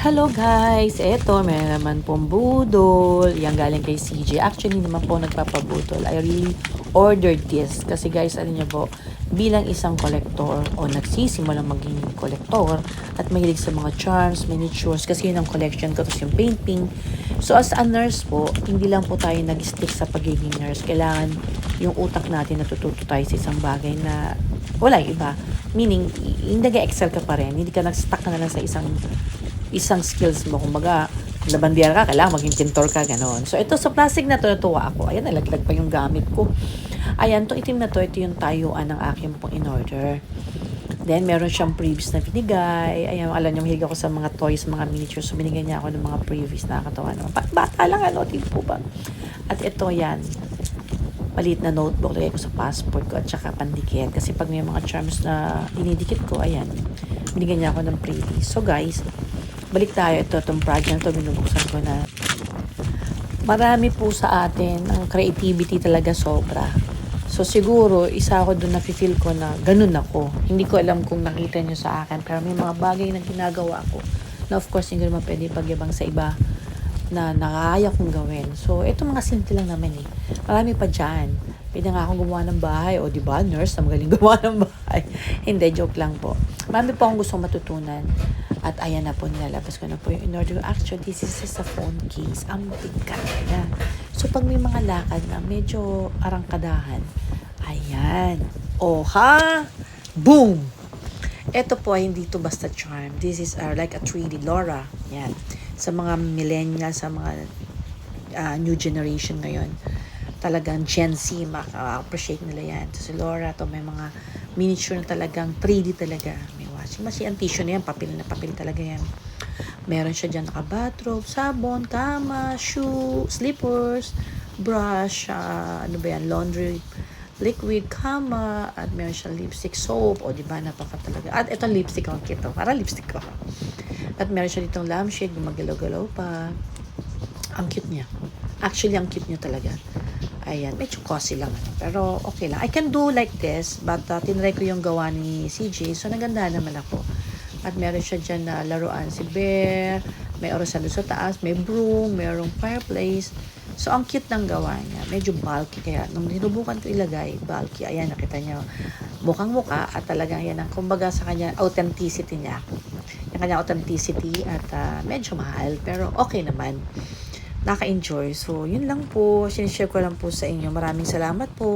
Hello guys! Eto, may naman pong budol. Yan galing kay CJ. Actually, hindi naman po nagpapabudol. I really ordered this. Kasi guys, ano niyo po, bilang isang collector o nagsisimulang maging collector at mahilig sa mga charms, miniatures, kasi yun ang collection ko, tapos yung painting. So as a nurse po, hindi lang po tayo nag-stick sa pagiging nurse. Kailangan yung utak natin natututo tayo sa isang bagay na wala yung iba. Meaning, hindi nag-excel ka pa rin. Hindi ka nag-stuck na lang sa isang skills mo. Kumbaga, labandera ka, kailangan maging pintor ka, gano'n. So, ito sa plastic na to, natuwa ako. Ayan, nalaglag pa yung gamit ko. Ayan, to itim na to, ito yung tayuan ng aking pong in-order. Then, meron siyang previous na binigay. Ayan, alam niyo, mahilig ako sa mga toys, mga miniatures. So, binigyan niya ako ng mga previous. Nakakatawa naman. Bata lang, ano, tipo ba? At ito, yan. Maliit na notebook, lagay ko sa passport ko at saka pandikit. Kasi pag may mga charms na dinidikit ko, ayan, binigyan niya ako ng previous. So, guys, balik tayo. Itong project to binubuksan ko na. Marami po sa atin ang creativity talaga sobra. So siguro isa ako doon na feel ko na ganun ako. Hindi ko alam kung nakita niyo sa akin, pero may mga bagay na ginagawa ko na of course hindi naman pwede pagyabang sa iba na nakakaya kong gawin. So ito mga simple lang naman eh. Marami pa dyan. Pwede nga akong gumawa ng bahay. O diba, nurse na magaling gumawa ng bahay. Hindi, joke lang po. Marami po akong gustong matutunan. At ayan na po, nilalabas ko na po yung in-order. Actually, this is a phone case. Ang bigat na. So, pag may mga lakad na medyo arangkadahan, ayan. Oh, ha? Boom! Ito po, hindi to basta charm. This is like a 3D Laura. Yan. Sa mga millennial, sa mga new generation ngayon, talagang Gen Z, maka-appreciate nila yan. So, si Laura, to may mga miniature na talagang 3D talaga. May washing machine, ang tissue na yan, papel na papel talaga yan. Meron siya dyan naka-bathrobe, sabon, kama, shoe, slippers, brush, ano ba yan, laundry, liquid, kama, at meron siya lipstick, soap, o diba, napaka talaga. At itong lipstick, ang cute, para lipstick ko. At meron siya ditong lampshade, gumagalaw-galaw pa. Ang cute niya. Actually, ang cute niya talaga. Ayan, medyo cozy lang. Pero okay lang. I can do like this, but tinry ko yung gawa ni CJ. So, naganda naman ako. At meron siya dyan na laruan si Bear. May orasan sa taas. May broom. Mayroong fireplace. So, ang cute ng gawa niya. Medyo bulky. Kaya, nung hinubukan ko ilagay, bulky. Ayan, nakita niyo. Mukhang-mukha. At talagang yan ang, kumbaga sa kanya, authenticity niya. Yung kanya authenticity. At medyo mahal. Pero okay naman. Naka-enjoy. So, yun lang po. Sinishare ko lang po sa inyo. Maraming salamat po.